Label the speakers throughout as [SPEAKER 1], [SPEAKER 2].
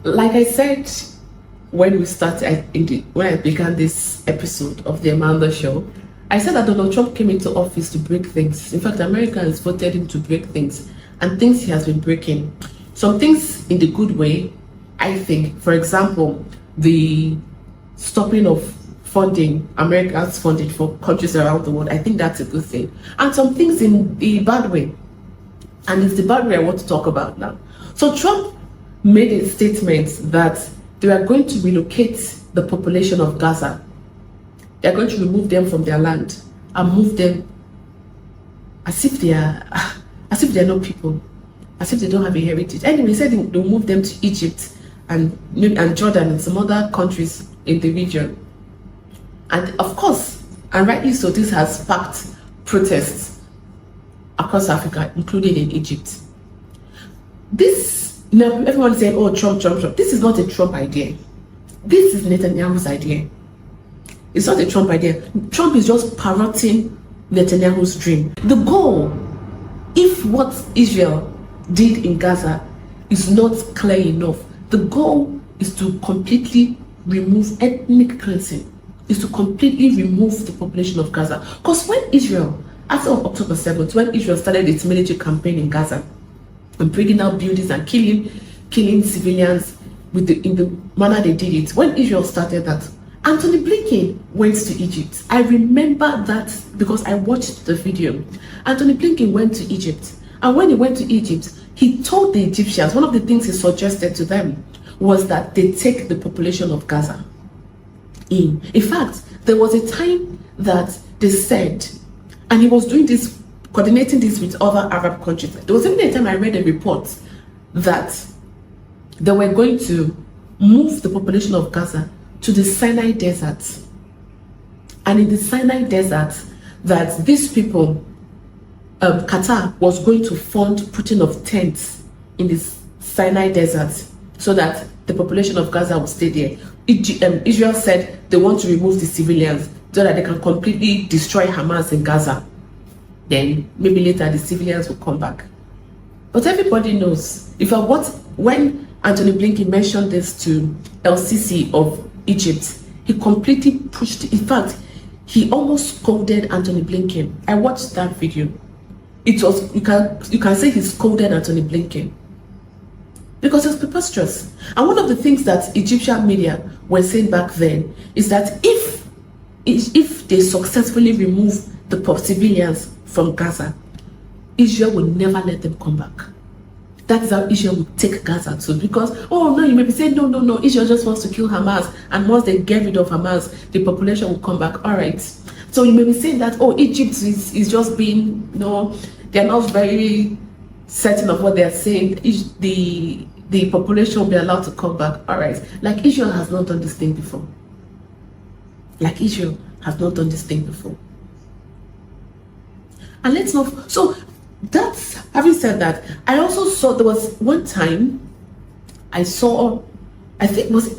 [SPEAKER 1] Like I said when we started, when I began this episode of the Amanda Show, I said that Donald Trump came into office to break things. In fact, Americans voted him to break things, and things he has been breaking. Some things in the good way, I think. For example, the stopping of funding, America's funding for countries around the world. I think that's a good thing. And some things in the bad way. And it's the bad way I want to talk about now. So Trump made a statement that they are going to relocate the population of Gaza. They are going to remove them from their land and move them as if they are not people, as if they don't have a heritage. Anyway, he said they'll move them to Egypt and Jordan and some other countries in the region. And of course, and rightly so, this has sparked protests across Africa, including in Egypt. Now everyone is saying, oh, Trump. This is not a Trump idea. This is Netanyahu's idea. It's not a Trump idea. Trump is just parroting Netanyahu's dream. The goal, if what Israel did in Gaza is not clear enough, the goal is to completely remove ethnic cleansing, is to completely remove the population of Gaza. Because when Israel, after October 7th, when Israel started its military campaign in Gaza, and breaking out buildings and killing civilians in the manner they did it, when Israel started that, Antony Blinken went to Egypt. I remember that because I watched the video. Antony Blinken went to Egypt. And when he went to Egypt, he told the Egyptians, one of the things he suggested to them was that they take the population of Gaza in. In fact, there was a time that they said, and he was doing this, coordinating this with other Arab countries. There was even a time I read a report that they were going to move the population of Gaza to the Sinai Desert. And in the Sinai Desert, that these people, Qatar was going to fund putting of tents in the Sinai Desert so that the population of Gaza would stay there. Israel said they want to remove the civilians so that they can completely destroy Hamas in Gaza. Then maybe later the civilians will come back. But everybody knows, when Antony Blinken mentioned this to El-Sisi of Egypt, he completely pushed it. In fact, he almost scolded Antony Blinken. I watched that video. It was, you can say he scolded Antony Blinken because it's preposterous. And one of the things that Egyptian media were saying back then is that if they successfully remove the civilians from Gaza, Israel will never let them come back. That is how Israel will take Gaza too. Because, oh no, you may be saying, no, Israel just wants to kill Hamas, and once they get rid of Hamas, the population will come back. All right. So you may be saying that, oh, Egypt is just being, they're not very certain of what they're saying. The population will be allowed to come back. All right. Like Israel has not done this thing before. And let's not. So that's, having said that, I also saw, there was one time I saw, I think was it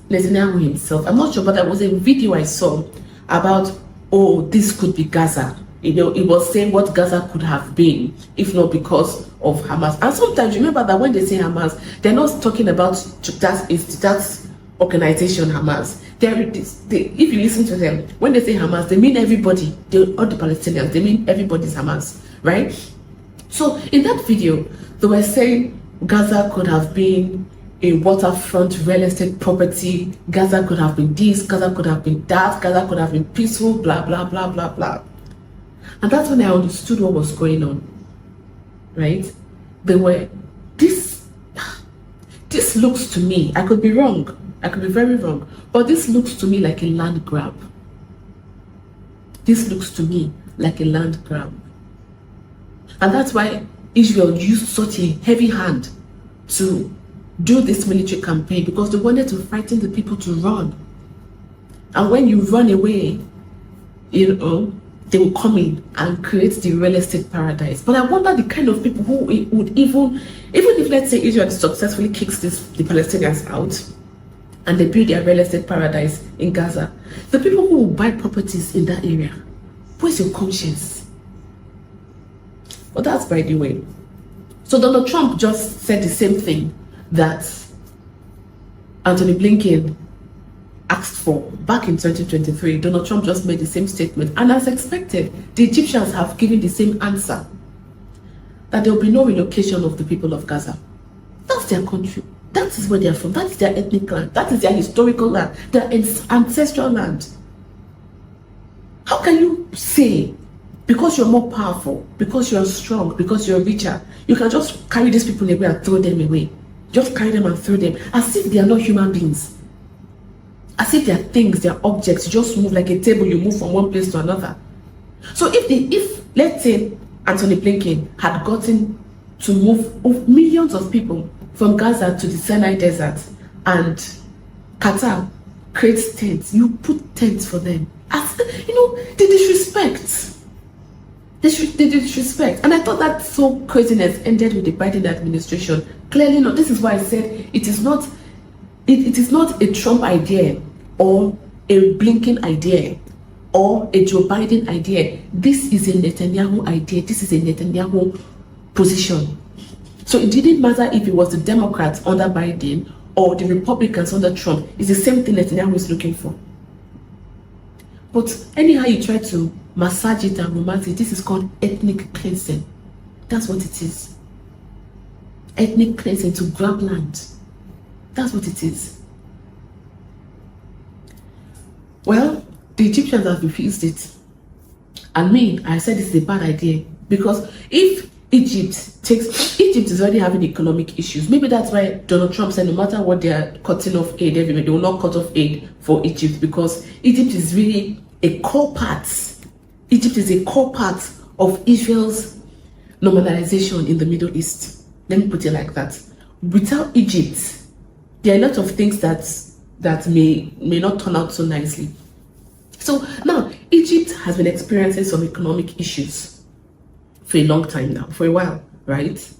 [SPEAKER 1] Netanyahu himself, I'm not sure, but there was a video I saw about, oh, this could be Gaza. It was saying what Gaza could have been if not because of Hamas. And sometimes remember that when they say Hamas, they're not talking about that organization Hamas. If you listen to them, when they say Hamas, they mean everybody. All the Palestinians, they mean everybody's Hamas, right? So in that video, they were saying Gaza could have been a waterfront real estate property. Gaza could have been this. Gaza could have been that. Gaza could have been peaceful. Blah blah blah blah blah. And that's when I understood what was going on, right? They were this looks to me. I could be wrong. I could be very wrong, but this looks to me like a land grab. This looks to me like a land grab. And that's why Israel used such a heavy hand to do this military campaign, because they wanted to frighten the people to run. And when you run away, they will come in and create the real estate paradise. But I wonder the kind of people who would even if, let's say, Israel successfully kicks the Palestinians out, and they build their real estate paradise in Gaza, the people who will buy properties in that area, where's your conscience? But that's by the way. So Donald Trump just said the same thing that Antony Blinken asked for back in 2023, Donald Trump just made the same statement. And as expected, the Egyptians have given the same answer, that there will be no relocation of the people of Gaza. That's their country. That is where they are from. That is their ethnic land. That is their historical land, their ancestral land. How can you say, because you're more powerful, because you're strong, because you're richer, you can just carry these people away and throw them away? Just carry them and throw them, as if they are not human beings. As if they are things, they are objects. You just move like a table, you move from one place to another. So if let's say Antony Blinken had gotten to move millions of people from Gaza to the Sinai Desert, and Qatar creates tents, you put tents for them. As you know, the disrespect. The disrespect. And I thought that so craziness ended with the Biden administration. Clearly not. This is why I said it is not a Trump idea or a Blinken idea or a Joe Biden idea. This is a Netanyahu idea. This is a Netanyahu position. So it didn't matter if it was the Democrats under Biden or the Republicans under Trump. It's the same thing Netanyahu is looking for. But anyhow you try to massage it and romance it, this is called ethnic cleansing. That's what it is. Ethnic cleansing, to grab land. That's what it is. Well, the Egyptians have refused it. And me, I said this is a bad idea. Because if Egypt is already having economic issues. Maybe that's why Donald Trump said no matter what they are cutting off aid everywhere, they will not cut off aid for Egypt, because Egypt is really a core part. Egypt is a core part of Israel's normalization in the Middle East. Let me put it like that. Without Egypt, there are a lot of things that may not turn out so nicely. So now, Egypt has been experiencing some economic issues for a long time now, for a while, right?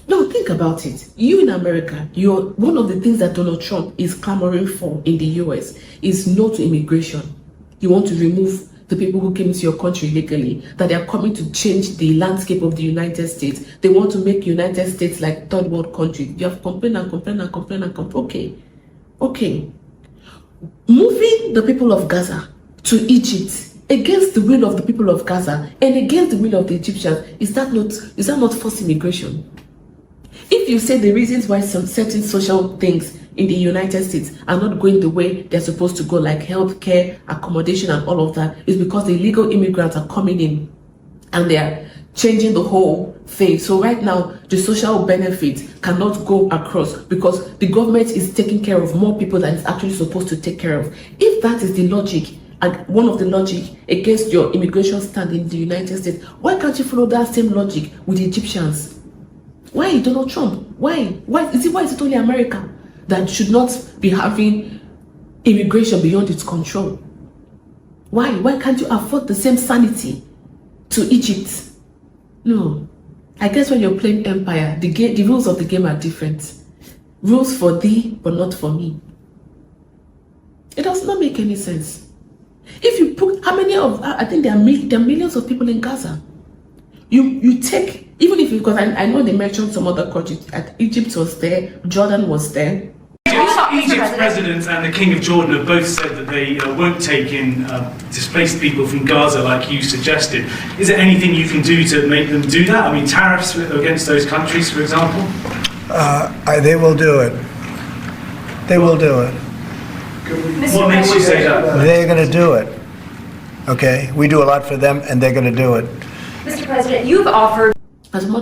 [SPEAKER 1] Now think about it. You in America, one of the things that Donald Trump is clamoring for in the US is no to immigration. You want to remove the people who came to your country illegally, that they are coming to change the landscape of the United States. They want to make United States like third world country. You have complained and complained and complained and complained. Okay. Moving the people of Gaza to Egypt against the will of the people of Gaza and against the will of the Egyptians, is that not forced immigration? If you say the reasons why some certain social things in the United States are not going the way they're supposed to go, like healthcare, accommodation, and all of that, is because the illegal immigrants are coming in and they're changing the whole thing. So right now, the social benefits cannot go across because the government is taking care of more people than it's actually supposed to take care of. If that is the logic, and one of the logic against your immigration stand in the United States, why can't you follow that same logic with the Egyptians? Why Donald Trump? Why is it only America that should not be having immigration beyond its control? Why can't you afford the same sanity to Egypt? No, I guess when you're playing empire, the rules of the game are different. Rules for thee, but not for me. It does not make any sense. If you put, I think there are millions of people in Gaza. You take, even if because I know they mentioned some other countries, Egypt was there, Jordan was there.
[SPEAKER 2] Egypt's president and the King of Jordan have both said that they won't take in displaced people from Gaza like you suggested. Is there anything you can do to make them do that? I mean, tariffs against those countries, for example?
[SPEAKER 3] They will do it. They will do it.
[SPEAKER 2] What makes you say that?
[SPEAKER 3] They're going to do it. Okay? We do a lot for them, and they're going to do it.
[SPEAKER 4] Mr. President, you've offered...
[SPEAKER 1] As some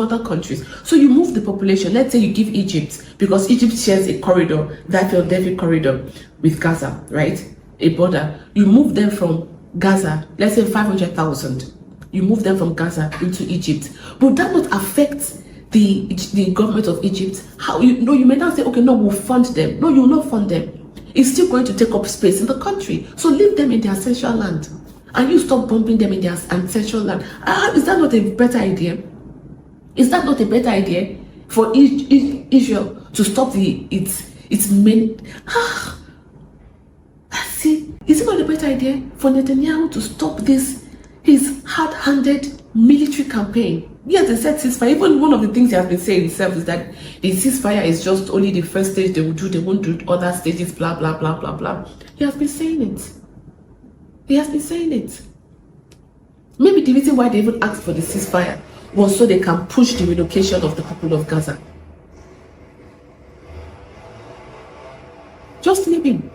[SPEAKER 1] other countries. So you move the population. Let's say you give Egypt, because Egypt shares a corridor, that Philadelphia corridor with Gaza, right? A border. You move them from Gaza, let's say 500,000. You move them from Gaza into Egypt. Would that not affect the government of Egypt? You may not say, okay, no, we'll fund them. No, you will not fund them. It's still going to take up space in the country. So leave them in their ancestral land. And you stop bombing them in their ancestral land. Is that not a better idea? Is that not a better idea for Israel to stop its main... See, is it not a better idea for Netanyahu to stop his hard-handed military campaign. Yes, they said ceasefire. Even one of the things he has been saying himself is that the ceasefire is just only the first stage they will do. They won't do other stages, blah, blah, blah, blah, blah. He has been saying it. He has been saying it. Maybe the reason why they even asked for the ceasefire was so they can push the relocation of the people of Gaza. Just leave him.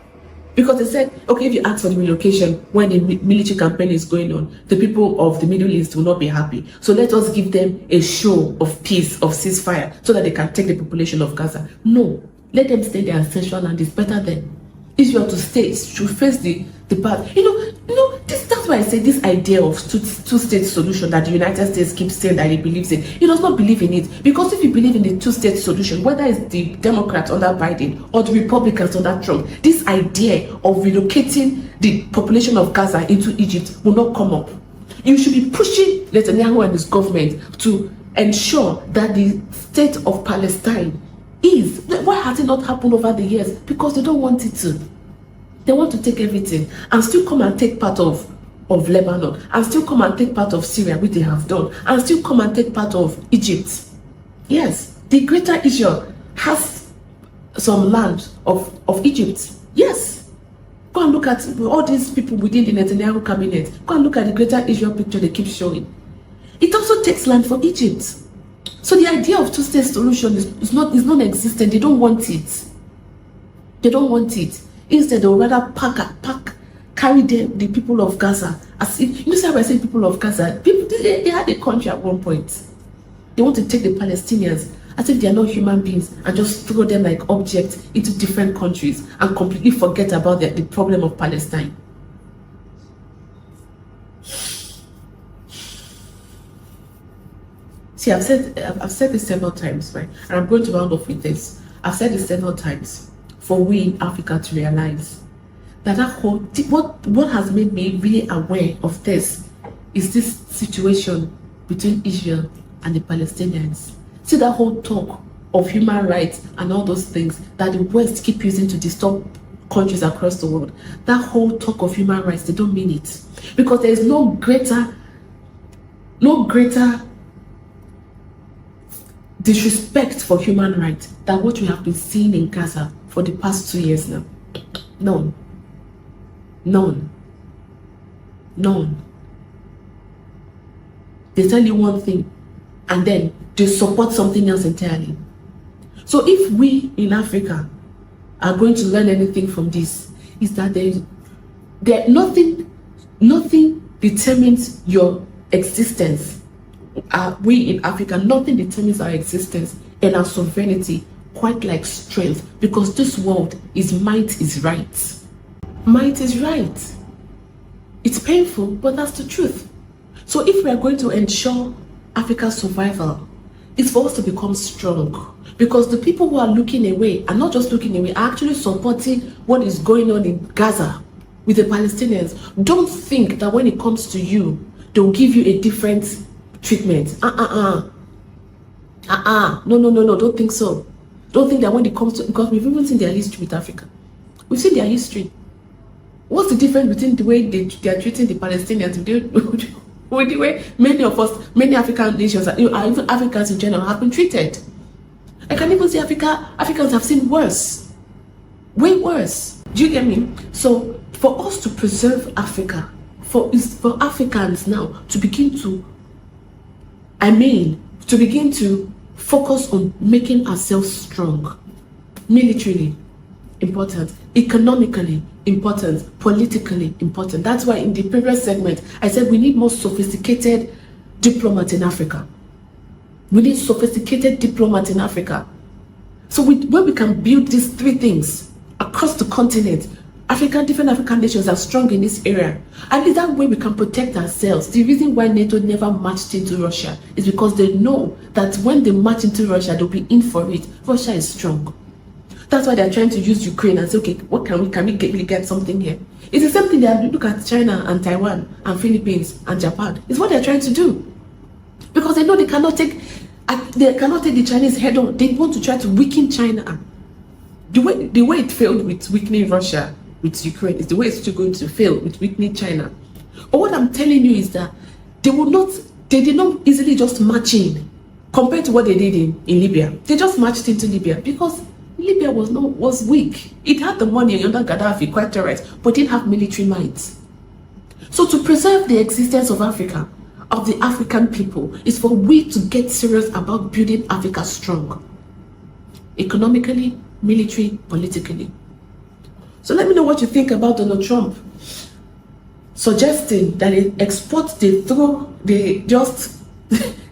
[SPEAKER 1] Because they said, okay, if you ask for the relocation when the military campaign is going on, the people of the Middle East will not be happy. So let us give them a show of peace, of ceasefire, so that they can take the population of Gaza. No, let them stay their ancestral land. It's better than Israel to stay, to face the path. That's why I say this idea of two-state solution that the United States keeps saying that it believes in. It does not believe in it. Because if you believe in the two-state solution, whether it's the Democrats under Biden or the Republicans under Trump, this idea of relocating the population of Gaza into Egypt will not come up. You should be pushing Netanyahu and his government to ensure that the state of Palestine is. Why has it not happened over the years? Because they don't want it to. They want to take everything and still come and take part of Lebanon, and still come and take part of Syria, which they have done, and still come and take part of Egypt. Yes, the greater Israel has some land of Egypt. Yes. Go and look at all these people within the Netanyahu cabinet. Go and look at the greater Israel picture they keep showing. It also takes land for Egypt. So the idea of two-state solution is non-existent. They don't want it. They don't want it. Instead, they would rather carry the people of Gaza. As if, you see how I say people of Gaza? They had a country at one point. They want to take the Palestinians as if they are not human beings and just throw them like objects into different countries and completely forget about the problem of Palestine. See, I've said this several times, right? And I'm going to round off with this. I've said this several times for we in Africa to realize that what has made me really aware of this is this situation between Israel and the Palestinians. See that whole talk of human rights and all those things that the West keep using to disturb countries across the world. That whole talk of human rights, they don't mean it. Because there is no greater disrespect for human rights than what we have been seeing in Gaza for the past 2 years now. None. They tell you one thing and then they support something else entirely. So if we in Africa are going to learn anything from this, is that there nothing determines your existence. We in Africa, nothing determines our existence and our sovereignty quite like strength, because this world is might is right. Might is right. It's painful, but that's the truth. So if we are going to ensure Africa's survival, it's for us to become strong. Because the people who are looking away are not just looking away, are actually supporting what is going on in Gaza with the Palestinians. Don't think that when it comes to you, they'll give you a different treatment. No, don't think so. Don't think that when it comes to, because we've even seen their history with Africa. We've seen their history. What's the difference between the way they are treating the Palestinians with the way many African nations, even Africans in general, have been treated? I can even say Africans have seen worse. Way worse. Do you get me? So for us to preserve Africa, for Africans now to begin to focus on making ourselves strong, militarily important, economically important, politically important. That's why in the previous segment I said we need more sophisticated diplomats in Africa. We need sophisticated diplomats in Africa. So when we can build these three things across the continent, different African nations are strong in this area. And in that way we can protect ourselves. The reason why NATO never marched into Russia is because they know that when they march into Russia, they'll be in for it. Russia is strong. That's why they're trying to use Ukraine and say, okay, what can we get something here? It's the same thing they look at China and Taiwan and Philippines and Japan. It's what they're trying to do. Because they know they cannot take the Chinese head on. They want to try to weaken China. The way it failed with weakening Russia with Ukraine is the way it's still going to fail with weakening China. But what I'm telling you is that they will not They did not easily just march in compared to what they did in Libya. They just marched into Libya because Libya was weak. It had the money under Gaddafi, quite right, but didn't have military might. So to preserve the existence of Africa, of the African people, is for we to get serious about building Africa strong. Economically, military, politically. So let me know what you think about Donald Trump suggesting that they just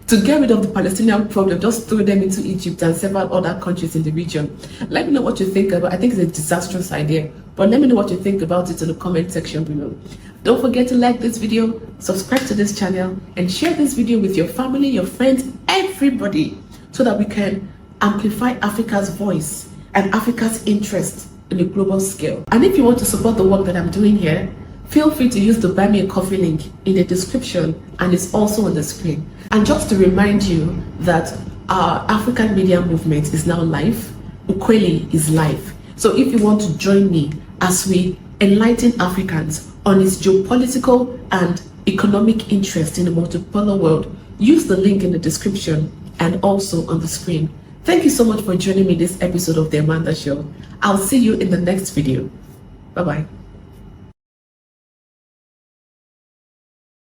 [SPEAKER 1] to get rid of the Palestinian problem, just throw them into Egypt and several other countries in the region. Let me know what you think about. I think it's a disastrous idea, but let me know what you think about it in the comment section below. Don't forget to like this video, subscribe to this channel, and share this video with your family, your friends, everybody, so that we can amplify Africa's voice and Africa's interest in a global scale. And if you want to support the work that I'm doing here, feel free to use the Buy Me a Coffee link in the description, and it's also on the screen. And just to remind you that our African media movement is now live. Ukweli is live. So if you want to join me as we enlighten Africans on its geopolitical and economic interest in the multipolar world, use the link in the description and also on the screen. Thank you so much for joining me this episode of The Amanda Show. I'll see you in the next video. Bye-bye.